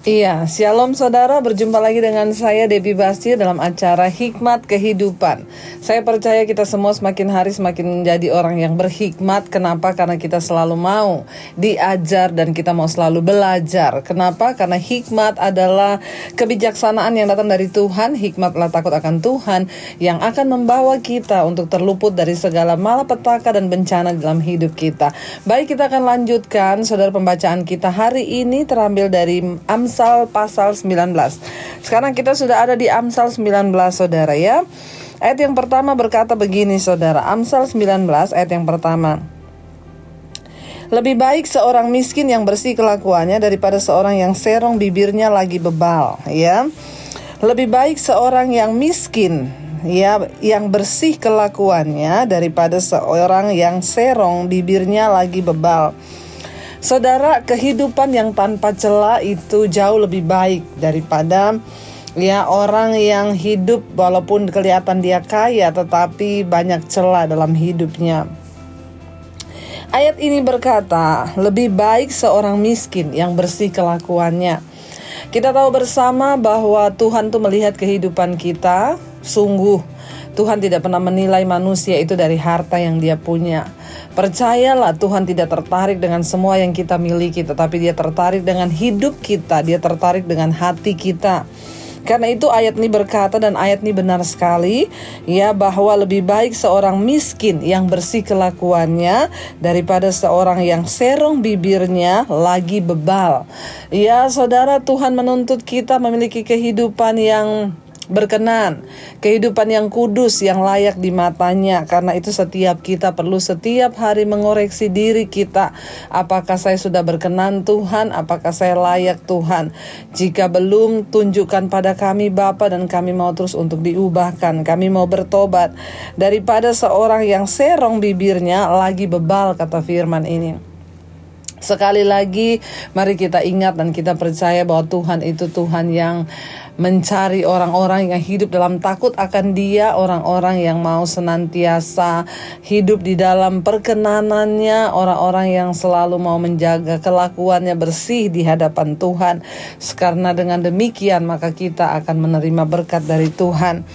Iya, Shalom saudara, berjumpa lagi dengan saya Debbie Basti dalam acara Hikmat Kehidupan. Saya percaya kita semua semakin hari semakin menjadi orang yang berhikmat. Kenapa? Karena kita selalu mau diajar dan kita mau selalu belajar. Kenapa? Karena hikmat adalah kebijaksanaan yang datang dari Tuhan. Hikmat adalah takut akan Tuhan yang akan membawa kita untuk terluput dari segala malapetaka dan bencana dalam hidup kita. Baik, kita akan lanjutkan saudara pembacaan kita hari ini terambil dari Amsal pasal 19. Sekarang kita sudah ada di Amsal 19 saudara ya. Ayat yang pertama berkata begini saudara. Amsal 19 ayat yang pertama. Lebih baik seorang miskin yang bersih kelakuannya daripada seorang yang serong bibirnya lagi bebal, ya. Lebih baik seorang yang miskin, ya, yang bersih kelakuannya daripada seorang yang serong bibirnya lagi bebal. Saudara, kehidupan yang tanpa cela itu jauh lebih baik daripada orang yang hidup walaupun kelihatan dia kaya tetapi banyak cela dalam hidupnya. Ayat ini berkata, lebih baik seorang miskin yang bersih kelakuannya. Kita tahu bersama bahwa Tuhan tuh melihat kehidupan kita, sungguh Tuhan tidak pernah menilai manusia itu dari harta yang dia punya. Percayalah, Tuhan tidak tertarik dengan semua yang kita miliki, tetapi dia tertarik dengan hidup kita, dia tertarik dengan hati kita. Karena itu ayat ini berkata, dan ayat ini benar sekali, ya, bahwa lebih baik seorang miskin yang bersih kelakuannya daripada seorang yang serong bibirnya lagi bebal. Ya saudara, Tuhan menuntut kita memiliki kehidupan yang berkenan, kehidupan yang kudus, yang layak di matanya. Karena itu setiap kita perlu setiap hari mengoreksi diri kita. Apakah saya sudah berkenan Tuhan? Apakah saya layak Tuhan? Jika belum, tunjukkan pada kami Bapa, dan kami mau terus untuk diubahkan. Kami mau bertobat daripada seorang yang serong bibirnya lagi bebal, kata firman ini. Sekali lagi, mari kita ingat dan kita percaya bahwa Tuhan itu Tuhan yang mencari orang-orang yang hidup dalam takut akan Dia, orang-orang yang mau senantiasa hidup di dalam perkenanannya, orang-orang yang selalu mau menjaga kelakuannya bersih di hadapan Tuhan. Karena dengan demikian maka kita akan menerima berkat dari Tuhan.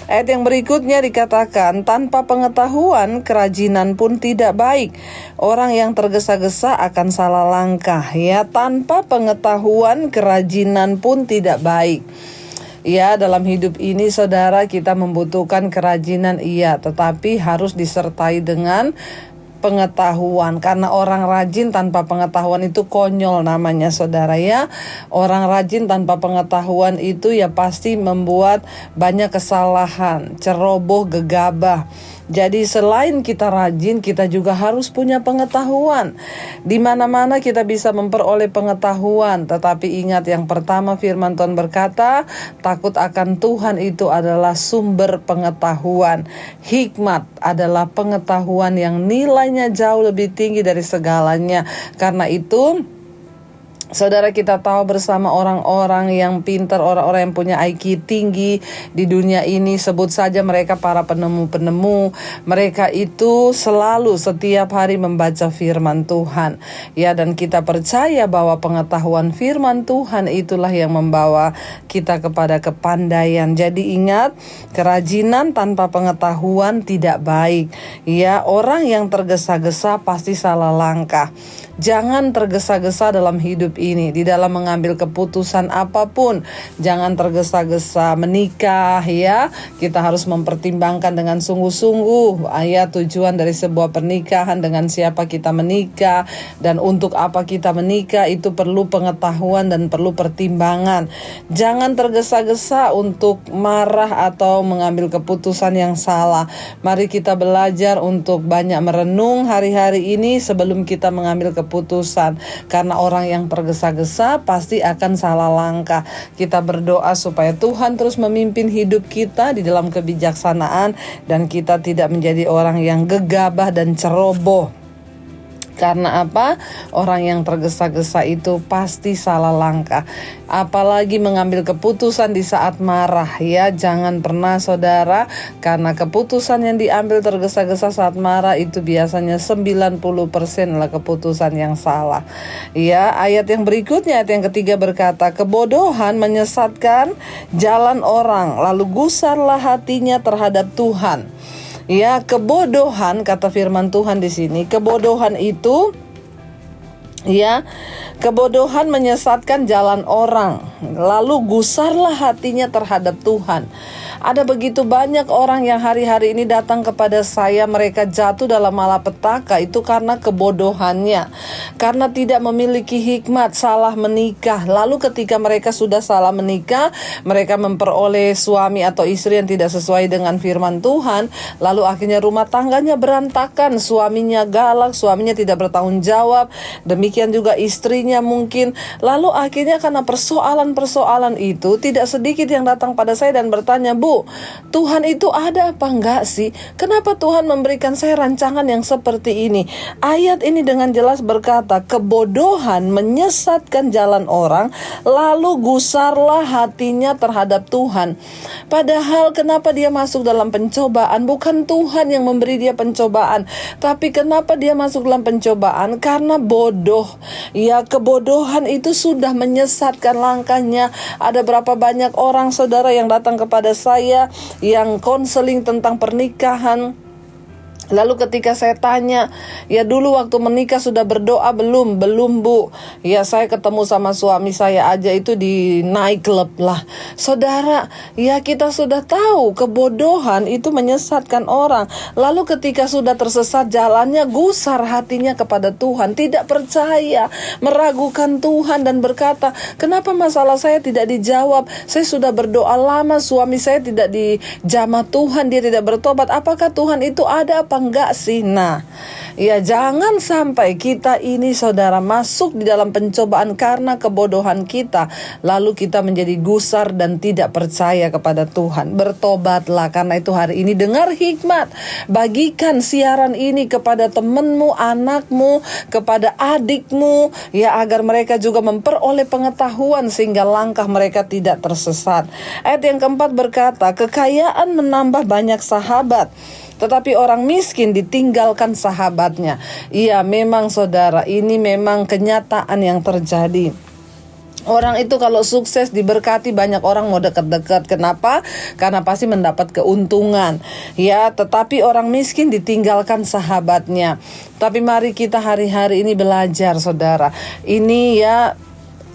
Ayat yang berikutnya dikatakan, tanpa pengetahuan kerajinan pun tidak baik. Orang yang tergesa-gesa akan salah langkah, ya. Tanpa pengetahuan kerajinan pun tidak baik. Ya, dalam hidup ini saudara, kita membutuhkan kerajinan, iya, tetapi harus disertai dengan pengetahuan. Karena orang rajin tanpa pengetahuan itu konyol namanya saudara ya. Orang rajin tanpa pengetahuan itu ya pasti membuat banyak kesalahan, ceroboh, gegabah. Jadi selain kita rajin, kita juga harus punya pengetahuan. Di mana-mana kita bisa memperoleh pengetahuan, tetapi ingat yang pertama firman Tuhan berkata, takut akan Tuhan itu adalah sumber pengetahuan. Hikmat adalah pengetahuan yang nilainya jauh lebih tinggi dari segalanya. Karena itu saudara, kita tahu bersama orang-orang yang pintar, orang-orang yang punya IQ tinggi di dunia ini, sebut saja mereka para penemu-penemu. Mereka itu selalu setiap hari membaca firman Tuhan. Ya, dan kita percaya bahwa pengetahuan firman Tuhan itulah yang membawa kita kepada kepandaian. Jadi ingat, kerajinan tanpa pengetahuan tidak baik. Ya, orang yang tergesa-gesa pasti salah langkah. Jangan tergesa-gesa dalam hidup ini, di dalam mengambil keputusan apapun. Jangan tergesa-gesa menikah, ya. Kita harus mempertimbangkan dengan sungguh-sungguh tujuan dari sebuah pernikahan, dengan siapa kita menikah dan untuk apa kita menikah. Itu perlu pengetahuan dan perlu pertimbangan. Jangan tergesa-gesa untuk marah atau mengambil keputusan yang salah. Mari kita belajar untuk banyak merenung hari-hari ini sebelum kita mengambil keputusan. Karena orang yang tergesa-gesa pasti akan salah langkah. Kita berdoa supaya Tuhan terus memimpin hidup kita di dalam kebijaksanaan, dan kita tidak menjadi orang yang gegabah dan ceroboh. Karena apa? Orang yang tergesa-gesa itu pasti salah langkah. Apalagi mengambil keputusan di saat marah, ya. Jangan pernah saudara, karena keputusan yang diambil tergesa-gesa saat marah itu biasanya 90% adalah keputusan yang salah. Ya, ayat yang berikutnya, ayat yang ketiga berkata, kebodohan menyesatkan jalan orang, lalu gusarlah hatinya terhadap Tuhan. Ya, kebodohan, kata firman Tuhan di sini, kebodohan itu, ya, kebodohan menyesatkan jalan orang, lalu gusarlah hatinya terhadap Tuhan. Ada begitu banyak orang yang hari-hari ini datang kepada saya, mereka jatuh dalam malapetaka itu karena kebodohannya, karena tidak memiliki hikmat, salah menikah. Lalu ketika mereka sudah salah menikah, mereka memperoleh suami atau istri yang tidak sesuai dengan firman Tuhan, lalu akhirnya rumah tangganya berantakan, suaminya galak, suaminya tidak bertanggung jawab, demikian juga istrinya mungkin. Lalu akhirnya karena persoalan-persoalan itu, tidak sedikit yang datang pada saya dan bertanya, Bu, Tuhan itu ada apa enggak sih? Kenapa Tuhan memberikan saya rancangan yang seperti ini? Ayat ini dengan jelas berkata, kebodohan menyesatkan jalan orang, lalu gusarlah hatinya terhadap Tuhan. Padahal kenapa dia masuk dalam pencobaan? Bukan Tuhan yang memberi dia pencobaan, tapi kenapa dia masuk dalam pencobaan? Karena bodoh. Ya, kebodohan itu sudah menyesatkan langkahnya. Ada berapa banyak orang saudara yang datang kepada saya yang konseling tentang pernikahan. Lalu ketika saya tanya, ya dulu waktu menikah sudah berdoa belum? Belum, Bu. Ya, saya ketemu sama suami saya aja itu di nightclub lah. Saudara, ya kita sudah tahu kebodohan itu menyesatkan orang. Lalu ketika sudah tersesat jalannya, gusar hatinya kepada Tuhan, tidak percaya, meragukan Tuhan dan berkata, kenapa masalah saya tidak dijawab? Saya sudah berdoa lama, suami saya tidak dijamah Tuhan, dia tidak bertobat. Apakah Tuhan itu ada apa enggak sih? Nah, ya jangan sampai kita ini saudara masuk di dalam pencobaan karena kebodohan kita, lalu kita menjadi gusar dan tidak percaya kepada Tuhan. Bertobatlah, karena itu hari ini dengar hikmat, bagikan siaran ini kepada temanmu, anakmu, kepada adikmu, ya agar mereka juga memperoleh pengetahuan sehingga langkah mereka tidak tersesat. Ayat yang keempat berkata, kekayaan menambah banyak sahabat, tetapi orang miskin ditinggalkan sahabatnya. Iya, memang saudara, ini memang kenyataan yang terjadi. Orang itu kalau sukses diberkati, banyak orang mau dekat-dekat. Kenapa? Karena pasti mendapat keuntungan. Ya, tetapi orang miskin ditinggalkan sahabatnya. Tapi mari kita hari-hari ini belajar saudara. Ini ya,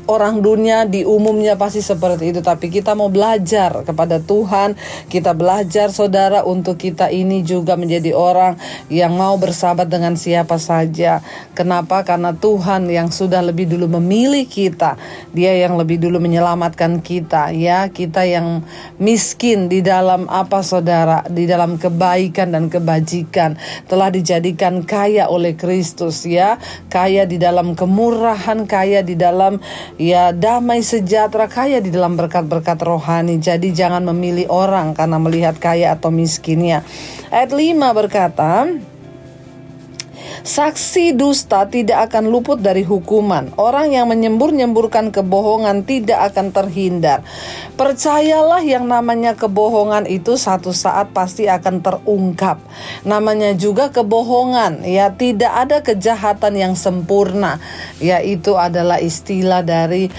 orang dunia di umumnya pasti seperti itu, tapi kita mau belajar kepada Tuhan. Kita belajar saudara untuk kita ini juga menjadi orang yang mau bersahabat dengan siapa saja. Kenapa? Karena Tuhan yang sudah lebih dulu memilih kita, Dia yang lebih dulu menyelamatkan kita. Ya, kita yang miskin di dalam apa saudara? Di dalam kebaikan dan kebajikan telah dijadikan kaya oleh Kristus, ya. Kaya di dalam kemurahan, kaya di dalam ya damai sejahtera, kaya di dalam berkat-berkat rohani. Jadi jangan memilih orang karena melihat kaya atau miskinnya. Ayat 5 berkata, saksi dusta tidak akan luput dari hukuman. Orang yang menyembur-nyemburkan kebohongan tidak akan terhindar. Percayalah, yang namanya kebohongan itu satu saat pasti akan terungkap. Namanya juga kebohongan, ya tidak ada kejahatan yang sempurna. Ya, itu adalah istilah dari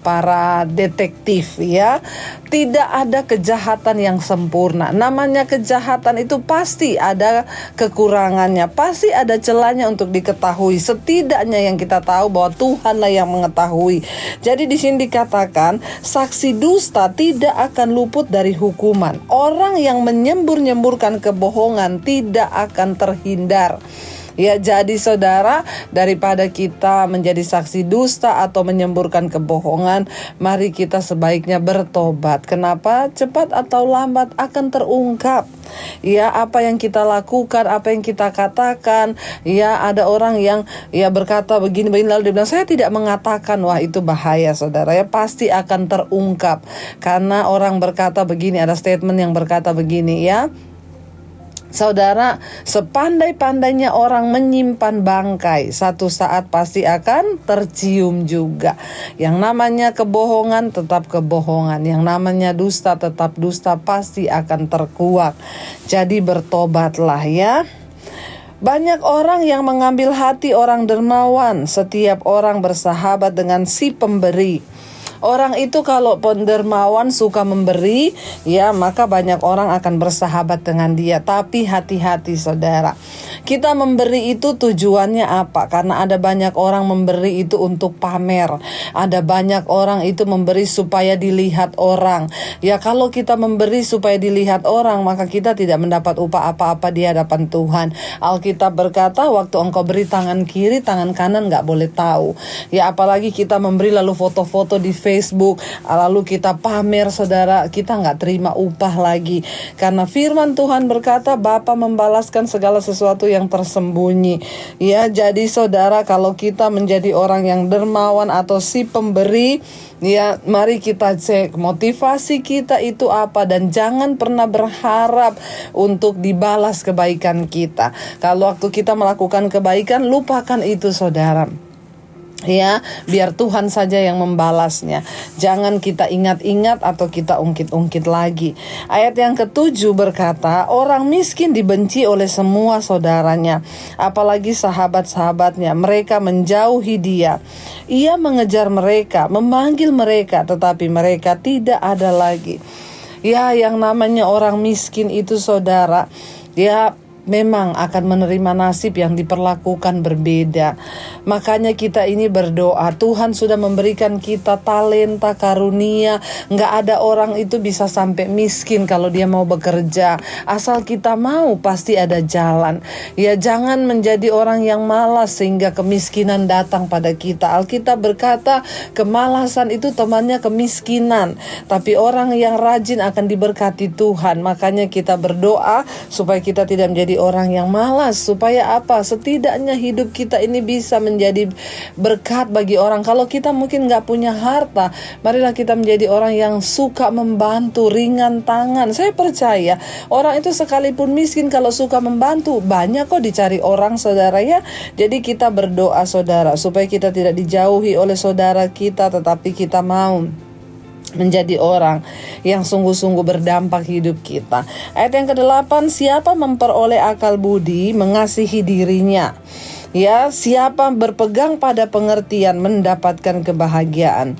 para detektif, ya. Tidak ada kejahatan yang sempurna. Namanya kejahatan itu pasti ada kekurangannya, pasti ada celahnya untuk diketahui. Setidaknya yang kita tahu bahwa Tuhanlah yang mengetahui. Jadi di sini dikatakan saksi dusta tidak akan luput dari hukuman. Orang yang menyembur-nyemburkan kebohongan tidak akan terhindar. Ya, jadi saudara, daripada kita menjadi saksi dusta atau menyemburkan kebohongan, mari kita sebaiknya bertobat. Kenapa? Cepat atau lambat akan terungkap. Ya, apa yang kita lakukan, apa yang kita katakan. Ya, ada orang yang ya berkata begini-begini lalu dia bilang saya tidak mengatakan. Wah, itu bahaya saudara, ya pasti akan terungkap. Karena orang berkata begini, ada statement yang berkata begini, ya. Saudara, sepandai-pandainya orang menyimpan bangkai, satu saat pasti akan tercium juga. Yang namanya kebohongan tetap kebohongan, yang namanya dusta tetap dusta, pasti akan terkuak. Jadi bertobatlah ya. Banyak orang yang mengambil hati orang dermawan. Setiap orang bersahabat dengan si pemberi. Orang itu kalau pendermawan suka memberi, ya maka banyak orang akan bersahabat dengan dia. Tapi hati-hati saudara, kita memberi itu tujuannya apa? Karena ada banyak orang memberi itu untuk pamer. Ada banyak orang itu memberi supaya dilihat orang. Ya kalau kita memberi supaya dilihat orang, maka kita tidak mendapat upah apa-apa di hadapan Tuhan. Alkitab berkata, waktu engkau beri tangan kiri, tangan kanan gak boleh tahu. Ya apalagi kita memberi lalu foto-foto di Facebook, lalu kita pamer saudara, kita nggak terima upah lagi. Karena firman Tuhan berkata, Bapa membalaskan segala sesuatu yang tersembunyi. Ya, jadi saudara, kalau kita menjadi orang yang dermawan atau si pemberi, ya mari kita cek motivasi kita itu apa, dan jangan pernah berharap untuk dibalas kebaikan kita. Kalau waktu kita melakukan kebaikan, lupakan itu saudara. Ya, biar Tuhan saja yang membalasnya. Jangan kita ingat-ingat atau kita ungkit-ungkit lagi. Ayat yang ke-7 berkata, orang miskin dibenci oleh semua saudaranya, apalagi sahabat-sahabatnya. Mereka menjauhi dia. Ia mengejar mereka, memanggil mereka, tetapi mereka tidak ada lagi. Ya, yang namanya orang miskin itu saudara, dia memang akan menerima nasib yang diperlakukan berbeda. Makanya kita ini berdoa, Tuhan sudah memberikan kita talenta, karunia. Nggak ada orang itu bisa sampai miskin kalau dia mau bekerja. Asal kita mau, pasti ada jalan. Ya jangan menjadi orang yang malas sehingga kemiskinan datang pada kita. Alkitab berkata, kemalasan itu temannya kemiskinan. Tapi orang yang rajin akan diberkati Tuhan. Makanya kita berdoa supaya kita tidak menjadi orang yang malas, supaya apa? Setidaknya hidup kita ini bisa menjadi berkat bagi orang. Kalau kita mungkin gak punya harta, marilah kita menjadi orang yang suka membantu, ringan tangan. Saya percaya orang itu sekalipun miskin, kalau suka membantu, banyak kok dicari orang saudara ya. Jadi kita berdoa saudara, supaya kita tidak dijauhi oleh saudara kita, tetapi kita mau menjadi orang yang sungguh-sungguh berdampak hidup kita. Ayat yang ke-8, siapa memperoleh akal budi mengasihi dirinya. Ya, siapa berpegang pada pengertian mendapatkan kebahagiaan.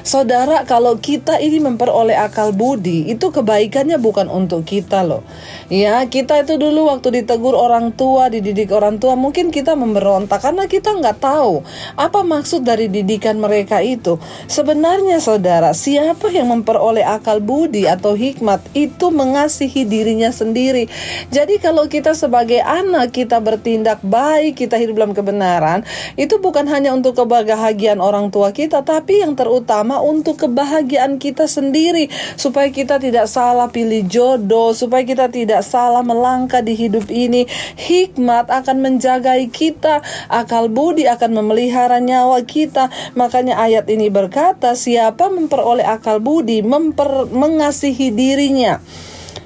Saudara, kalau kita ini memperoleh akal budi, itu kebaikannya bukan untuk kita loh. Ya, kita itu dulu waktu ditegur orang tua, dididik orang tua, mungkin kita memberontak karena kita nggak tahu apa maksud dari didikan mereka itu. Sebenarnya saudara, siapa yang memperoleh akal budi atau hikmat itu mengasihi dirinya sendiri. Jadi kalau kita sebagai anak, kita bertindak baik, kita hidup dalam kebenaran, itu bukan hanya untuk kebahagiaan orang tua kita, tapi yang terutama untuk kebahagiaan kita sendiri, supaya kita tidak salah pilih jodoh, supaya kita tidak salah melangkah di hidup ini. Hikmat akan menjagai kita, akal budi akan memelihara nyawa kita. Makanya ayat ini berkata, siapa memperoleh akal budi mengasihi dirinya.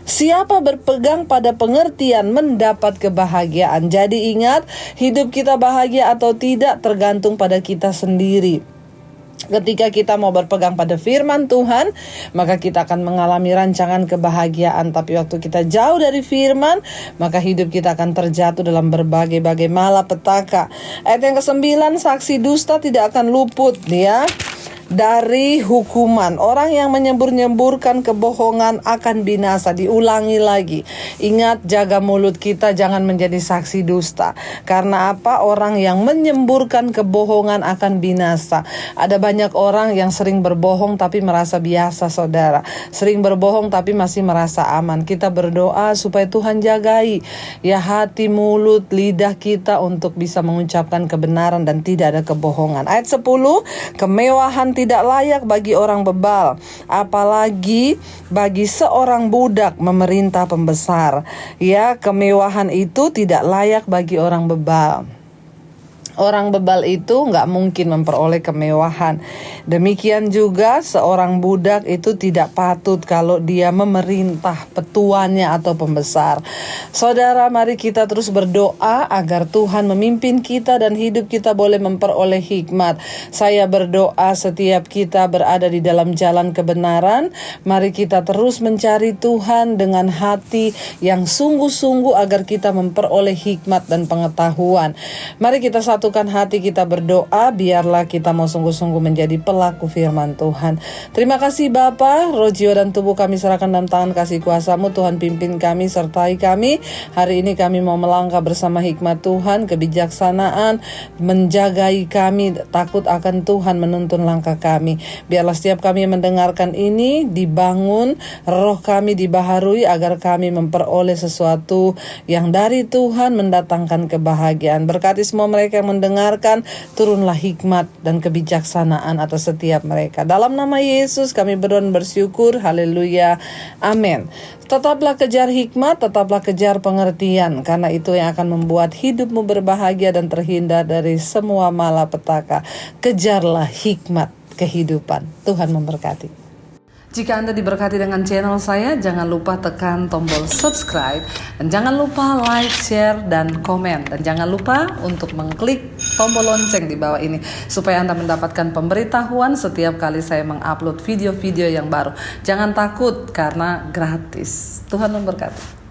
Siapa berpegang pada pengertian mendapat kebahagiaan. Jadi ingat, hidup kita bahagia atau tidak tergantung pada kita sendiri. Ketika kita mau berpegang pada firman Tuhan, maka kita akan mengalami rancangan kebahagiaan. Tapi waktu kita jauh dari firman, maka hidup kita akan terjatuh dalam berbagai-bagai malapetaka. Ayat yang ke-9, saksi dusta tidak akan luput ya dari hukuman. Orang yang menyembur-nyemburkan kebohongan akan binasa. Diulangi lagi, ingat, jaga mulut kita, jangan menjadi saksi dusta. Karena apa? Orang yang menyemburkan kebohongan akan binasa. Ada banyak orang yang sering berbohong tapi merasa biasa saudara, sering berbohong tapi masih merasa aman. Kita berdoa supaya Tuhan jagai ya hati, mulut, lidah kita untuk bisa mengucapkan kebenaran dan tidak ada kebohongan. Ayat 10, kemewahan tidak layak bagi orang bebal, apalagi bagi seorang budak memerintah pembesar. Ya, kemewahan itu tidak layak bagi orang bebal. Orang bebal itu nggak mungkin memperoleh kemewahan. Demikian juga seorang budak itu tidak patut kalau dia memerintah petuannya atau pembesar. Saudara, mari kita terus berdoa agar Tuhan memimpin kita dan hidup kita boleh memperoleh hikmat. Saya berdoa setiap kita berada di dalam jalan kebenaran, mari kita terus mencari Tuhan dengan hati yang sungguh-sungguh agar kita memperoleh hikmat dan pengetahuan. Mari kita satukan hati kita berdoa, biarlah kita mau sungguh-sungguh menjadi pelaku firman Tuhan. Terima kasih Bapa, roh jiwa dan tubuh kami serahkan dalam tangan kasih kuasa-Mu. Tuhan pimpin kami, sertai kami. Hari ini kami mau melangkah bersama hikmat Tuhan, kebijaksanaan, menjagai kami, takut akan Tuhan menuntun langkah kami. Biarlah setiap kami yang mendengarkan ini dibangun, roh kami dibaharui agar kami memperoleh sesuatu yang dari Tuhan mendatangkan kebahagiaan. Berkati semua mereka yang mendengarkan, turunlah hikmat dan kebijaksanaan atas setiap mereka. Dalam nama Yesus kami berdoa dan bersyukur. Haleluya. Amin. Tetaplah kejar hikmat, tetaplah kejar pengertian, karena itu yang akan membuat hidupmu berbahagia dan terhindar dari semua malapetaka. Kejarlah hikmat kehidupan. Tuhan memberkati. Jika Anda diberkati dengan channel saya, jangan lupa tekan tombol subscribe, dan jangan lupa like, share, dan komen, dan jangan lupa untuk mengklik tombol lonceng di bawah ini supaya Anda mendapatkan pemberitahuan setiap kali saya mengupload video-video yang baru. Jangan takut karena gratis. Tuhan memberkati.